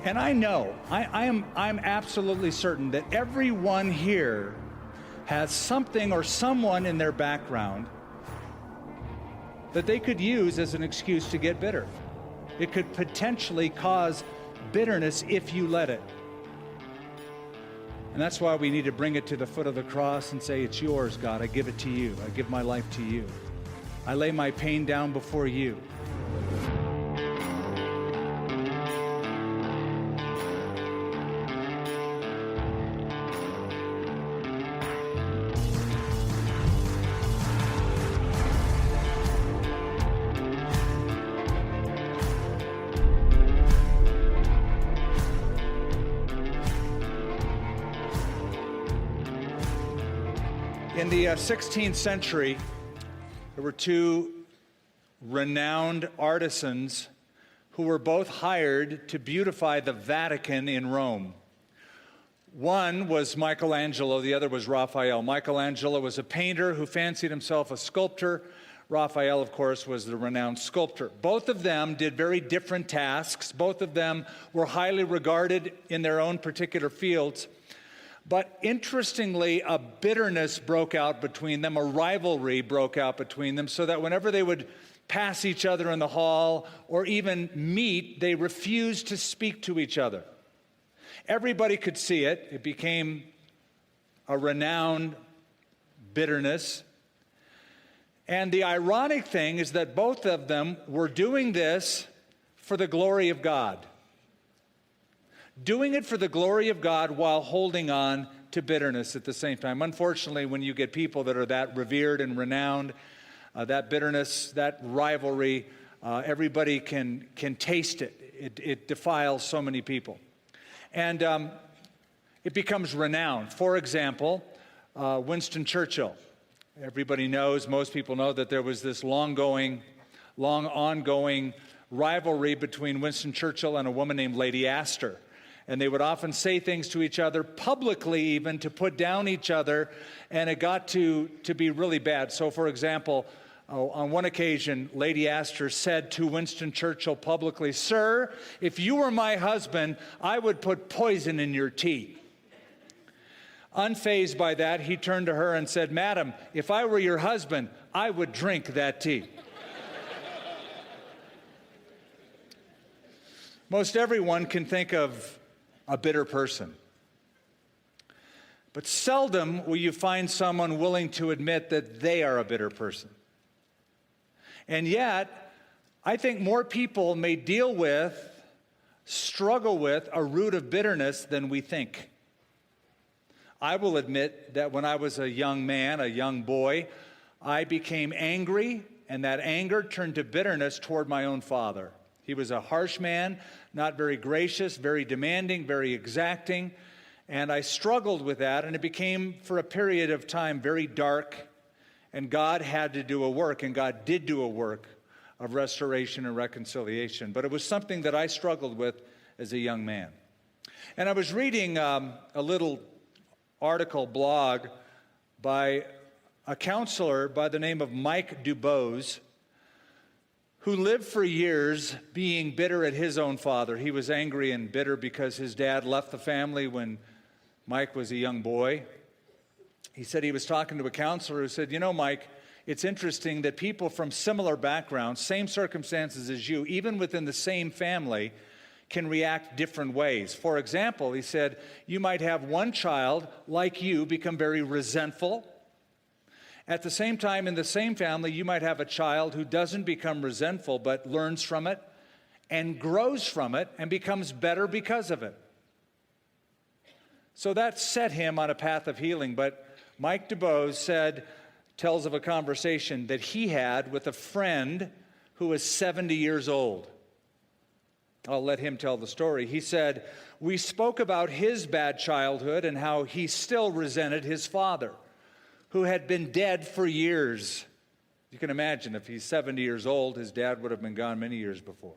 And I know, I'm absolutely certain that everyone here has something or someone in their background that they could use as an excuse to get bitter. It could potentially cause bitterness if you let it. And that's why we need to bring it to the foot of the cross and say, it's yours, God. I give it to you. I give my life to you. I lay my pain down before you. In the 16th century, there were two renowned artisans who were both hired to beautify the Vatican in Rome. One was Michelangelo, the other was Raphael. Michelangelo was a painter who fancied himself a sculptor. Raphael, of course, was the renowned sculptor. Both of them did very different tasks. Both of them were highly regarded in their own particular fields. But interestingly, a bitterness broke out between them, a rivalry broke out between them, so that whenever they would pass each other in the hall or even meet, they refused to speak to each other. Everybody could see it. It became a renowned bitterness. And the ironic thing is that both of them were doing this for the glory of God. Doing it for the glory of God while holding on to bitterness at the same time. Unfortunately, when you get people that are that revered and renowned, that bitterness, that rivalry, everybody can taste it. It defiles so many people. And it becomes renowned. For example, Winston Churchill. Everybody knows, most people know that there was this long ongoing rivalry between Winston Churchill and a woman named Lady Astor. And they would often say things to each other, publicly even, to put down each other, and it got to be really bad. So, for example, on one occasion, Lady Astor said to Winston Churchill publicly, "Sir, if you were my husband, I would put poison in your tea." Unfazed by that, he turned to her and said, "Madam, if I were your husband, I would drink that tea." Most everyone can think of a bitter person. But seldom will you find someone willing to admit that they are a bitter person. And yet, I think more people may struggle with a root of bitterness than we think. I will admit that when I was a young man, a young boy, I became angry, and that anger turned to bitterness toward my own father. He was a harsh man, not very gracious, very demanding, very exacting, and I struggled with that, and it became, for a period of time, very dark, and God had to do a work, and God did do a work of restoration and reconciliation, but it was something that I struggled with as a young man. And I was reading a little article, blog, by a counselor by the name of Mike DuBose, who lived for years being bitter at his own father. He was angry and bitter because his dad left the family when Mike was a young boy. He said he was talking to a counselor who said, "You know, Mike, it's interesting that people from similar backgrounds, same circumstances as you, even within the same family, can react different ways. For example," he said, "you might have one child, like you, become very resentful. At the same time, in the same family, you might have a child who doesn't become resentful, but learns from it and grows from it and becomes better because of it." So that set him on a path of healing. But Mike DuBose tells of a conversation that he had with a friend who was 70 years old. I'll let him tell the story. He said, "We spoke about his bad childhood and how he still resented his father, who had been dead for years." You can imagine, if he's 70 years old, his dad would have been gone many years before.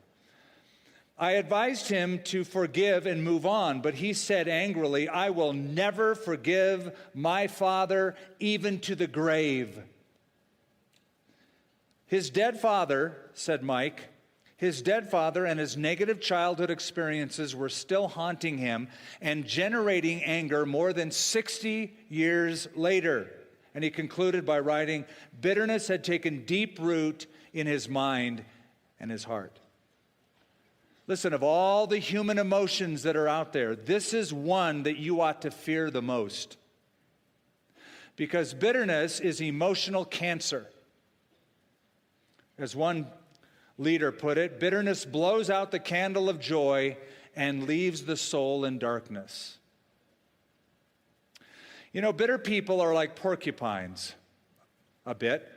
"I advised him to forgive and move on, but he said angrily, 'I will never forgive my father, even to the grave.' His dead father," said Mike, His dead father and his negative childhood experiences were still haunting him and generating anger more than 60 years later. And he concluded by writing, bitterness had taken deep root in his mind and his heart. Listen, of all the human emotions that are out there, this is one that you ought to fear the most. Because bitterness is emotional cancer. As one leader put it, bitterness blows out the candle of joy and leaves the soul in darkness. You know, bitter people are like porcupines, a bit.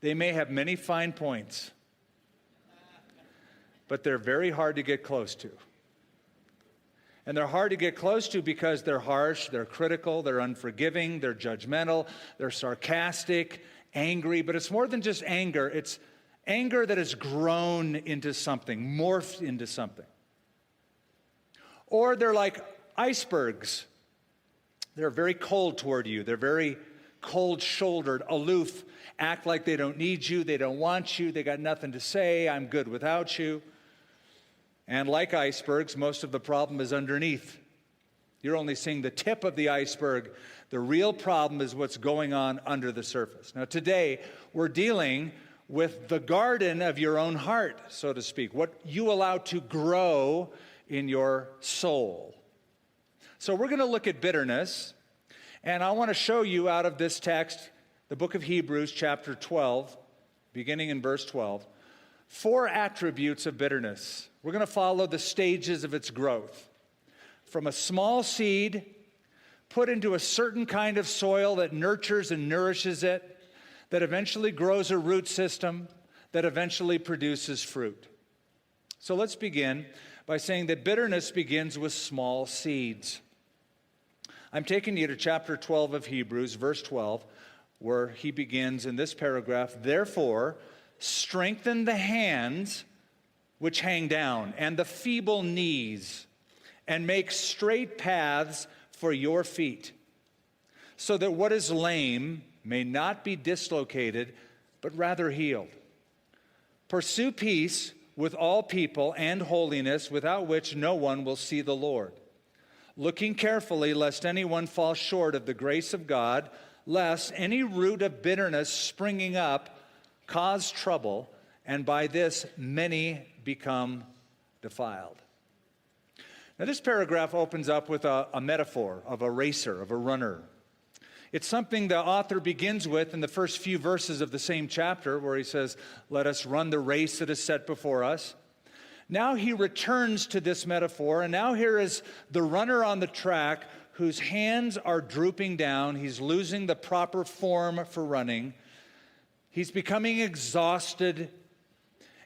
They may have many fine points, but they're very hard to get close to. And they're hard to get close to because they're harsh, they're critical, they're unforgiving, they're judgmental, they're sarcastic, angry. But it's more than just anger. It's anger that has grown into something, morphed into something. Or they're like icebergs. They're very cold toward you. They're very cold-shouldered, aloof, act like they don't need you, they don't want you, they got nothing to say, I'm good without you. And like icebergs, most of the problem is underneath. You're only seeing the tip of the iceberg. The real problem is what's going on under the surface. Now today, we're dealing with the garden of your own heart, so to speak, what you allow to grow in your soul. So we're going to look at bitterness, and I want to show you out of this text, the book of Hebrews, chapter 12, beginning in verse 12, 4 attributes of bitterness. We're going to follow the stages of its growth. From a small seed put into a certain kind of soil that nurtures and nourishes it, that eventually grows a root system, that eventually produces fruit. So let's begin by saying that bitterness begins with small seeds. I'm taking you to chapter 12 of Hebrews, verse 12, where he begins in this paragraph, therefore, strengthen the hands which hang down, and the feeble knees, and make straight paths for your feet, so that what is lame may not be dislocated, but rather healed. Pursue peace with all people and holiness, without which no one will see the Lord. Looking carefully, lest anyone fall short of the grace of God, lest any root of bitterness springing up cause trouble, and by this many become defiled. Now this paragraph opens up with a metaphor of a racer, of a runner. It's something the author begins with in the first few verses of the same chapter, where he says, let us run the race that is set before us. Now he returns to this metaphor, and now here is the runner on the track whose hands are drooping down. He's losing the proper form for running. He's becoming exhausted,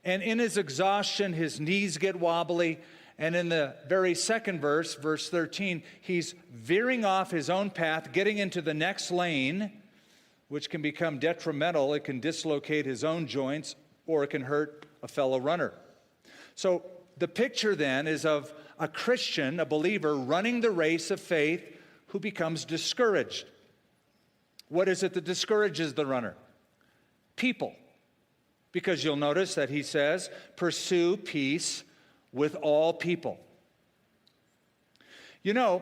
and in his exhaustion, his knees get wobbly. And in the very second verse, verse 13, he's veering off his own path, getting into the next lane, which can become detrimental. It can dislocate his own joints, or it can hurt a fellow runner. So the picture then is of a Christian, a believer, running the race of faith who becomes discouraged. What is it that discourages the runner? People. Because you'll notice that he says, pursue peace with all people. You know,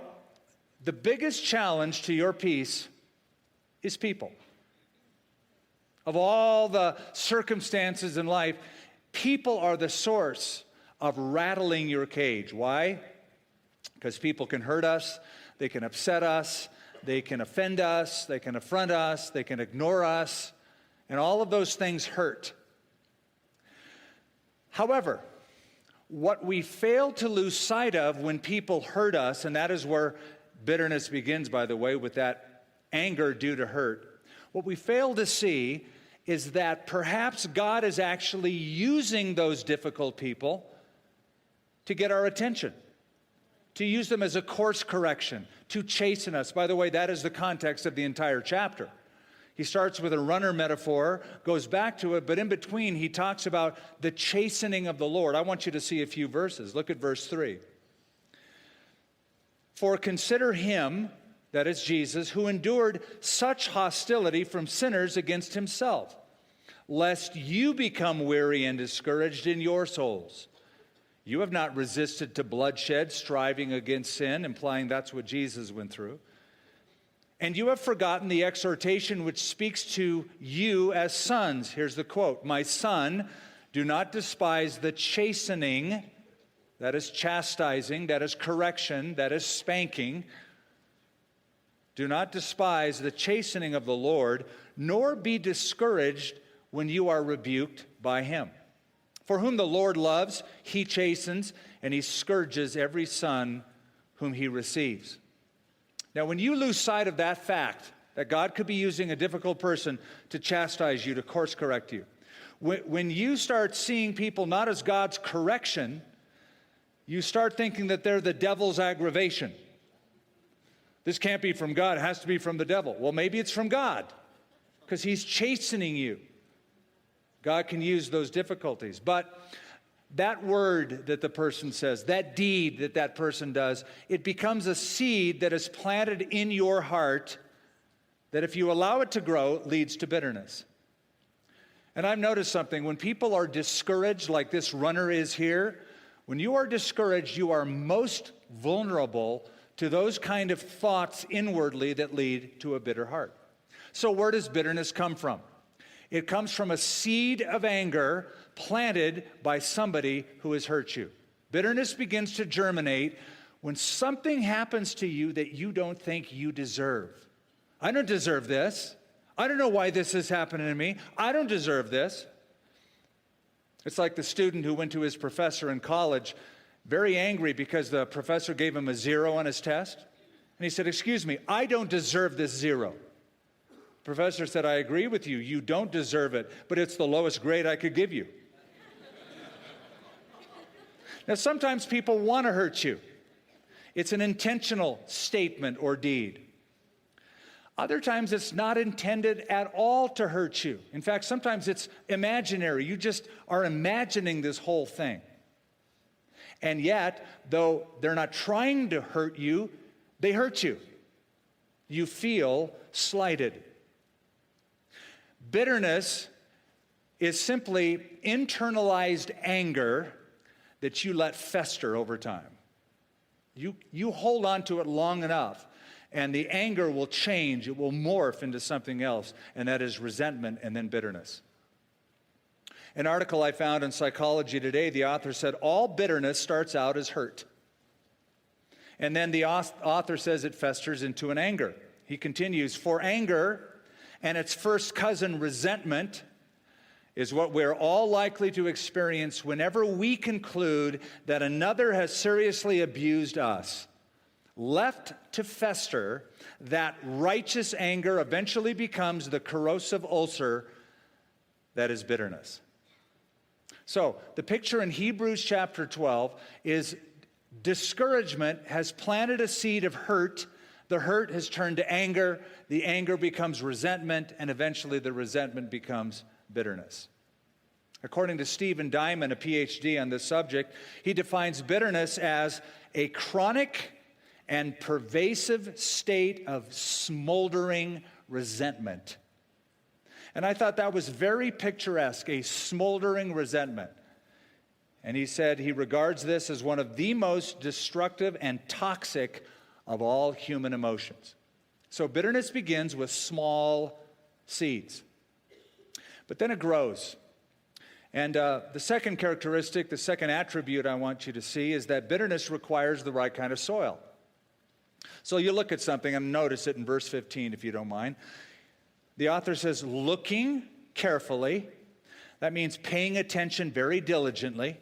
the biggest challenge to your peace is people. Of all the circumstances in life, people are the source of rattling your cage. Why? Because people can hurt us, they can upset us, they can offend us, they can affront us, they can ignore us, and all of those things hurt. However, what we fail to lose sight of when people hurt us, and that is where bitterness begins, by the way, with that anger due to hurt. What we fail to see is that perhaps God is actually using those difficult people to get our attention, to use them as a course correction, to chasten us. By the way, that is the context of the entire chapter. He starts with a runner metaphor, goes back to it, but in between he talks about the chastening of the Lord. I want you to see a few verses. Look at verse 3. For consider him, that is Jesus, who endured such hostility from sinners against himself, lest you become weary and discouraged in your souls. You have not resisted to bloodshed, striving against sin," implying that's what Jesus went through. "And you have forgotten the exhortation which speaks to you as sons." Here's the quote: "My son, do not despise the chastening," that is chastising, that is correction, that is spanking. "Do not despise the chastening of the Lord, nor be discouraged when you are rebuked by him. For whom the Lord loves, he chastens, and he scourges every son whom he receives." Now, when you lose sight of that fact, that God could be using a difficult person to chastise you, to course correct you, when you start seeing people not as God's correction, you start thinking that they're the devil's aggravation. This can't be from God, it has to be from the devil. Well, maybe it's from God, because he's chastening you. God can use those difficulties. But that word that the person says, that deed that that person does, it becomes a seed that is planted in your heart that, if you allow it to grow, leads to bitterness. And I've noticed something. When people are discouraged, like this runner is here, when you are discouraged, you are most vulnerable to those kind of thoughts inwardly that lead to a bitter heart. So where does bitterness come from? It comes from a seed of anger planted by somebody who has hurt you. Bitterness begins to germinate when something happens to you that you don't think you deserve. I don't deserve this. I don't know why this is happening to me. I don't deserve this. It's like the student who went to his professor in college very angry because the professor gave him a 0 on his test. And he said, "Excuse me, I don't deserve this 0. The professor said, "I agree with you. You don't deserve it, but it's the lowest grade I could give you." Now, sometimes people want to hurt you. It's an intentional statement or deed. Other times it's not intended at all to hurt you. In fact, sometimes it's imaginary. You just are imagining this whole thing. And yet, though they're not trying to hurt you, they hurt you. You feel slighted. Bitterness is simply internalized anger that you let fester over time. You hold on to it long enough, and the anger will change. It will morph into something else, and that is resentment and then bitterness. An article I found in Psychology Today, the author said, all bitterness starts out as hurt. And then the author says it festers into an anger. He continues, for anger and its first cousin, resentment, is what we're all likely to experience whenever we conclude that another has seriously abused us. Left to fester, that righteous anger eventually becomes the corrosive ulcer that is bitterness. So, the picture in Hebrews chapter 12 is discouragement has planted a seed of hurt. The hurt has turned to anger. The anger becomes resentment, and eventually the resentment becomes bitterness. According to Stephen Diamond, a PhD on this subject, he defines bitterness as a chronic and pervasive state of smoldering resentment. And I thought that was very picturesque, a smoldering resentment. And he said he regards this as one of the most destructive and toxic of all human emotions. So bitterness begins with small seeds, but then it grows. And the second characteristic, the second attribute I want you to see is that bitterness requires the right kind of soil. So you look at something and notice it in verse 15, if you don't mind. The author says, looking carefully. That means paying attention very diligently.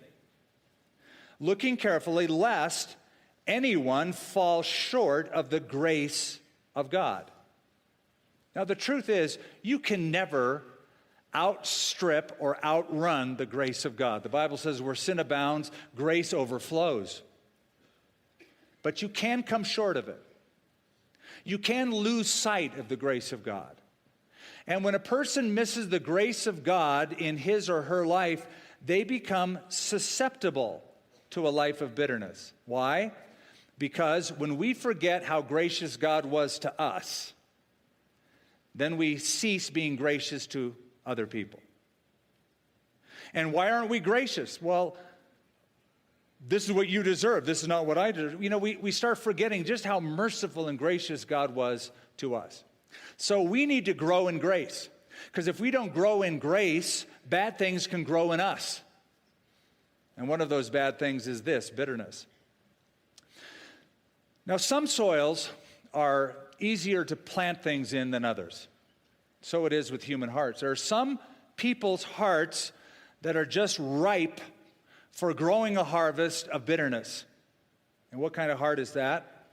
Looking carefully, lest anyone fall short of the grace of God. Now, the truth is, you can never outstrip or outrun the grace of God. The Bible says where sin abounds, grace overflows. But you can come short of it. You can lose sight of the grace of God. And when a person misses the grace of God in his or her life, they become susceptible to a life of bitterness. Why? Because when we forget how gracious God was to us, then we cease being gracious to other people. And why aren't we gracious? Well, this is what you deserve. This is not what I deserve. You know, we start forgetting just how merciful and gracious God was to us. So we need to grow in grace. Because if we don't grow in grace, bad things can grow in us. And one of those bad things is this, bitterness. Now, some soils are easier to plant things in than others. So it is with human hearts. There are some people's hearts that are just ripe for growing a harvest of bitterness. And what kind of heart is that?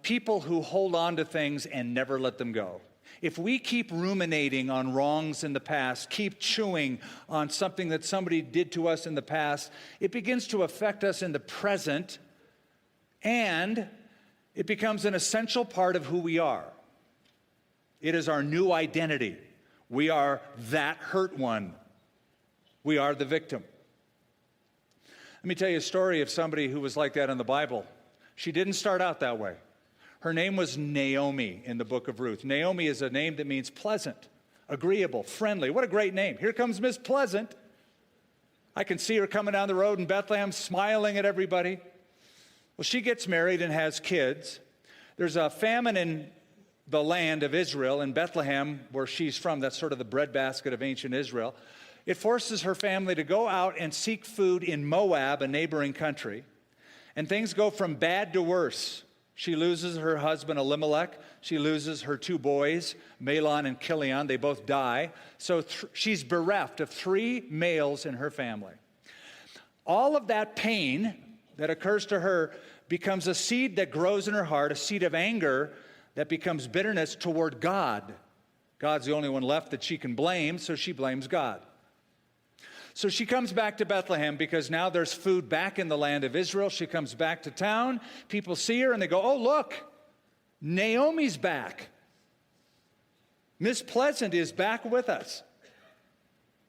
People who hold on to things and never let them go. If we keep ruminating on wrongs in the past, keep chewing on something that somebody did to us in the past, it begins to affect us in the present, and it becomes an essential part of who we are. It is our new identity. We are that hurt one. We are the victim. Let me tell you a story of somebody who was like that in the Bible. She didn't start out that way. Her name was Naomi in the book of Ruth. Naomi is a name that means pleasant, agreeable, friendly. What a great name. Here comes Miss Pleasant. I can see her coming down the road in Bethlehem, smiling at everybody. Well, she gets married and has kids. There's a famine in the land of Israel, in Bethlehem, where she's from. That's sort of the breadbasket of ancient Israel. It forces her family to go out and seek food in Moab, a neighboring country. And things go from bad to worse. She loses her husband Elimelech. She loses her two boys, Mahlon and Chilion. They both die. So she's bereft of 3 males in her family. All of that pain that occurs to her becomes a seed that grows in her heart, a seed of anger that becomes bitterness toward God. God's the only one left that she can blame, so she blames God. So she comes back to Bethlehem because now there's food back in the land of Israel. She comes back to town. People see her and they go, oh, look, Naomi's back. Miss Pleasant is back with us.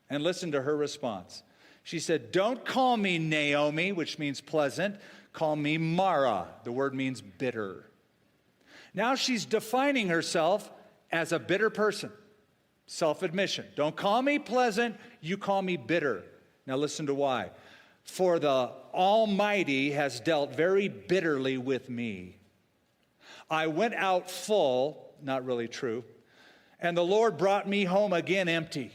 And listen to her response. She said, don't call me Naomi, which means pleasant. Call me Mara. The word means bitter. Now she's defining herself as a bitter person. Self-admission. Don't call me pleasant, you call me bitter. Now listen to why. For the Almighty has dealt very bitterly with me. I went out full, not really true, and the Lord brought me home again empty.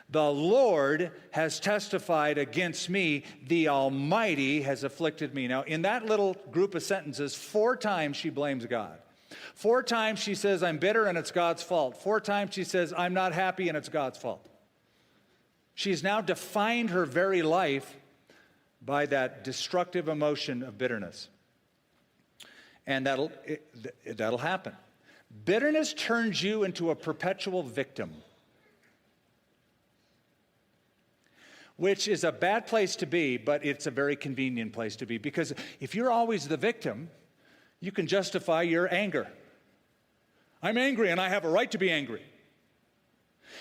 The Lord has testified against me, the Almighty has afflicted me. Now, in that little group of sentences, 4 times she blames God. 4 times she says, I'm bitter and it's God's fault. 4 times she says, I'm not happy and it's God's fault. She's now defined her very life by that destructive emotion of bitterness. And that'll happen. Bitterness turns you into a perpetual victim, which is a bad place to be, but it's a very convenient place to be. Because if you're always the victim, you can justify your anger. I'm angry and I have a right to be angry.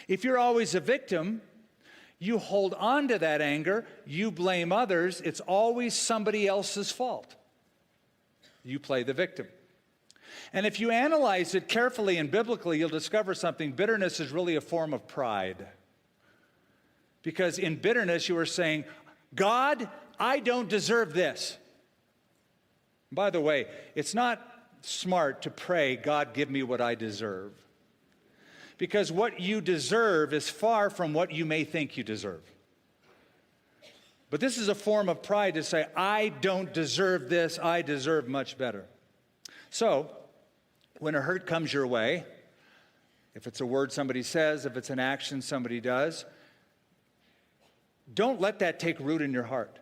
If you're always a victim, you hold on to that anger, you blame others, it's always somebody else's fault. You play the victim. And if you analyze it carefully and biblically, you'll discover something. Bitterness is really a form of pride. Because in bitterness, you are saying, God, I don't deserve this. By the way, it's not smart to pray, God, give me what I deserve. Because what you deserve is far from what you may think you deserve. But this is a form of pride to say, I don't deserve this, I deserve much better. So, when a hurt comes your way, if it's a word somebody says, if it's an action somebody does, don't let that take root in your heart.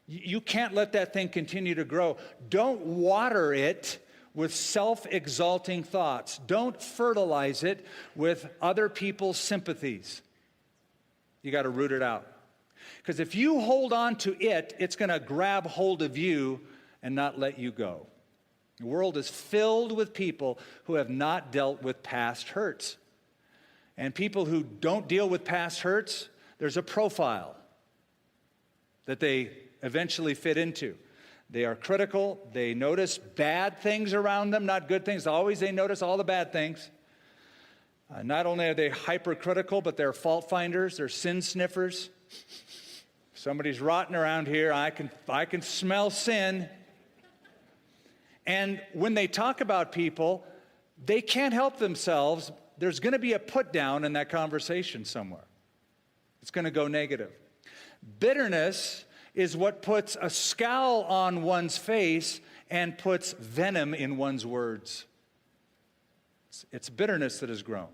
You can't let that thing continue to grow. Don't water it with self-exalting thoughts. Don't fertilize it with other people's sympathies. You got to root it out. Because if you hold on to it, it's going to grab hold of you and not let you go. The world is filled with people who have not dealt with past hurts. And people who don't deal with past hurts, there's a profile that they eventually fit into. They are critical. They notice bad things around them, not good things. Always they notice all the bad things. Not only are they hypercritical, but they're fault finders, they're sin sniffers. Somebody's rotten around here, I can smell sin. And when they talk about people, they can't help themselves. There's going to be a put down in that conversation somewhere. It's going to go negative. Bitterness is what puts a scowl on one's face and puts venom in one's words. It's bitterness that has grown.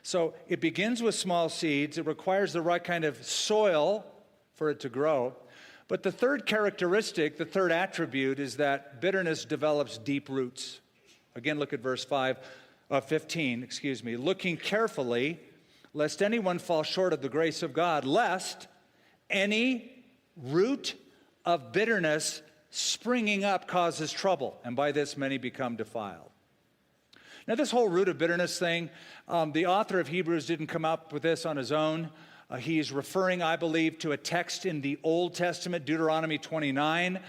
So it begins with small seeds. It requires the right kind of soil for it to grow. But the third characteristic, the third attribute, is that bitterness develops deep roots. Again, look at verse 15, looking carefully, lest anyone fall short of the grace of God, lest any root of bitterness springing up causes trouble, and by this many become defiled. Now, this whole root of bitterness thing, the author of Hebrews didn't come up with this on his own. He's referring, I believe, to a text in the Old Testament, Deuteronomy 29,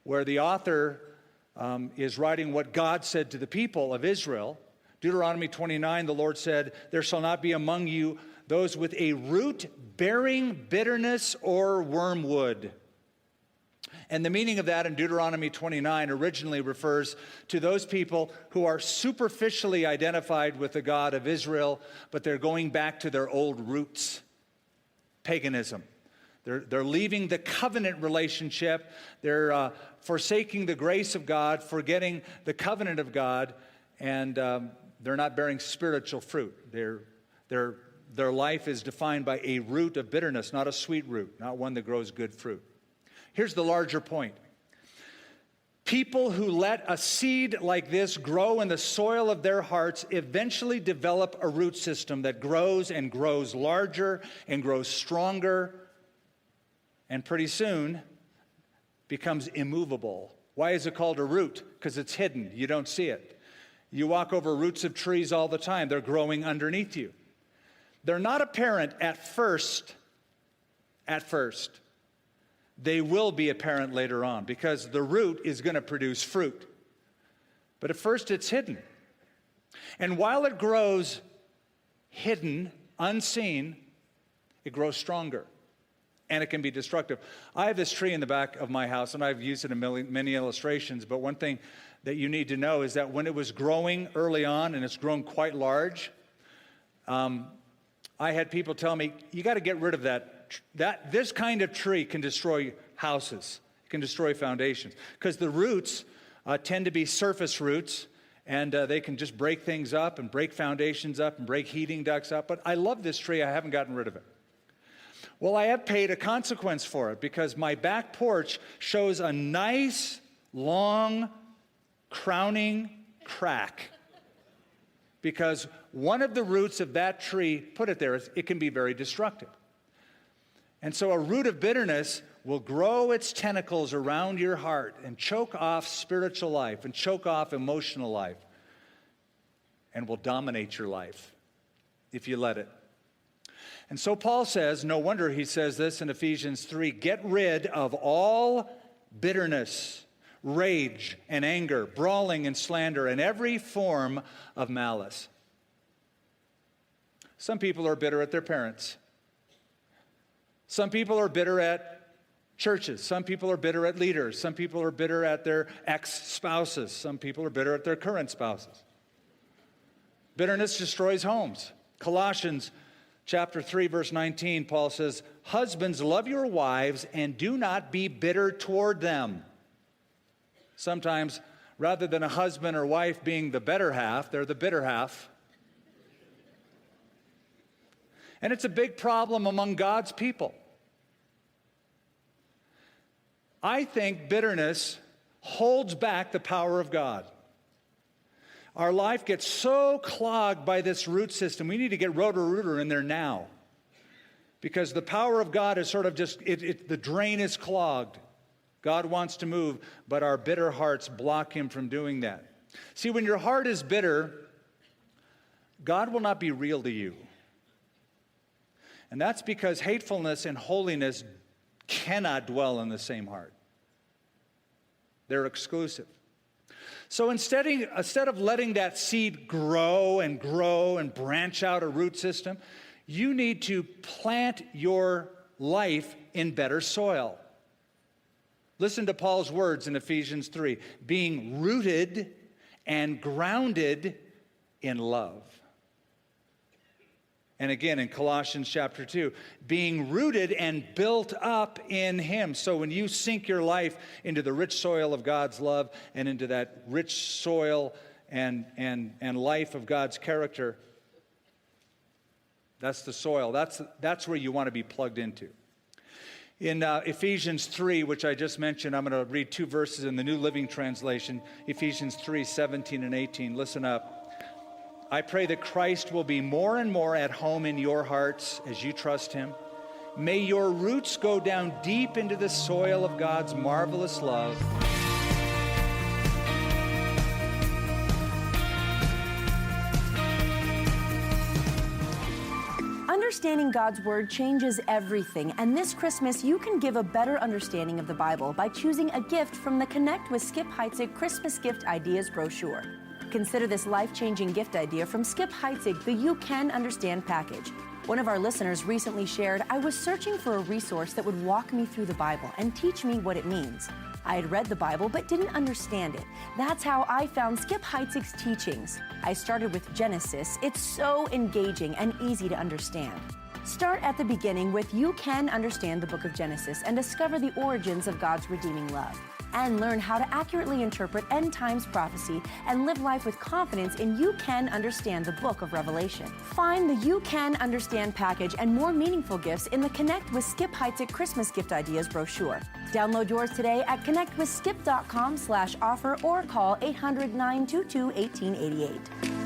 where the author is writing what God said to the people of Israel. Deuteronomy 29, the Lord said, "There shall not be among you those with a root bearing bitterness or wormwood." And the meaning of that in Deuteronomy 29 originally refers to those people who are superficially identified with the God of Israel, but they're going back to their old roots, paganism. They're leaving the covenant relationship. They're forsaking the grace of God, forgetting the covenant of God, and they're not bearing spiritual fruit. Their life is defined by a root of bitterness, not a sweet root, not one that grows good fruit. Here's the larger point. People who let a seed like this grow in the soil of their hearts eventually develop a root system that grows and grows larger and grows stronger, and pretty soon becomes immovable. Why is it called a root? Because it's hidden. You don't see it. You walk over roots of trees all the time. They're growing underneath you. They're not apparent at first. They will be apparent later on because the root is going to produce fruit. But at first it's hidden. And while it grows hidden, unseen, it grows stronger. And it can be destructive. I have this tree in the back of my house, and I've used it in many illustrations, but one thing that you need to know is that when it was growing early on, and it's grown quite large, I had people tell me, you got to get rid of that. This kind of tree can destroy houses. It can destroy foundations. Because the roots tend to be surface roots, and they can just break things up and break foundations up and break heating ducts up. But I love this tree. I haven't gotten rid of it. Well, I have paid a consequence for it because my back porch shows a nice, long, crowning crack. Because one of the roots of that tree, put it there, it can be very destructive. And so a root of bitterness will grow its tentacles around your heart and choke off spiritual life and choke off emotional life and will dominate your life if you let it. And so Paul says, no wonder he says this in Ephesians 3, get rid of all bitterness, rage and anger, brawling and slander, and every form of malice. Some people are bitter at their parents. Some people are bitter at churches. Some people are bitter at leaders. Some people are bitter at their ex-spouses. Some people are bitter at their current spouses. Bitterness destroys homes. Colossians chapter 3, verse 19, Paul says, husbands, love your wives and do not be bitter toward them. Sometimes, rather than a husband or wife being the better half, they're the bitter half. And it's a big problem among God's people. I think bitterness holds back the power of God. Our life gets so clogged by this root system. We need to get Roto-Rooter in there now. Because the power of God is sort of just, the drain is clogged. God wants to move, but our bitter hearts block him from doing that. See, when your heart is bitter, God will not be real to you. And that's because hatefulness and holiness cannot dwell in the same heart. They're exclusive. So instead of letting that seed grow and branch out a root system, you need to plant your life in better soil. Listen to Paul's words in Ephesians 3, being rooted and grounded in love. And again in Colossians chapter 2, being rooted and built up in him. So when you sink your life into the rich soil of God's love and into that rich soil and life of God's character, that's the soil. That's where you want to be plugged into. In Ephesians 3, which I just mentioned, I'm going to read 2 verses in the New Living Translation, Ephesians 3, 17 and 18. Listen up. I pray that Christ will be more and more at home in your hearts as you trust him. May your roots go down deep into the soil of God's marvelous love. Understanding God's Word changes everything, and this Christmas you can give a better understanding of the Bible by choosing a gift from the Connect with Skip Heitzig Christmas Gift Ideas brochure. Consider this life-changing gift idea from Skip Heitzig, the You Can Understand package. One of our listeners recently shared, I was searching for a resource that would walk me through the Bible and teach me what it means. I had read the Bible but didn't understand it. That's how I found Skip Heitzig's teachings. I started with Genesis. It's so engaging and easy to understand. Start at the beginning with You Can Understand the Book of Genesis and discover the origins of God's redeeming love. And learn how to accurately interpret end times prophecy and live life with confidence in You Can Understand the Book of Revelation. Find the You Can Understand package and more meaningful gifts in the Connect with Skip Heitzig Christmas Gift Ideas brochure. Download yours today at connectwithskip.com/offer or call 800-922-1888.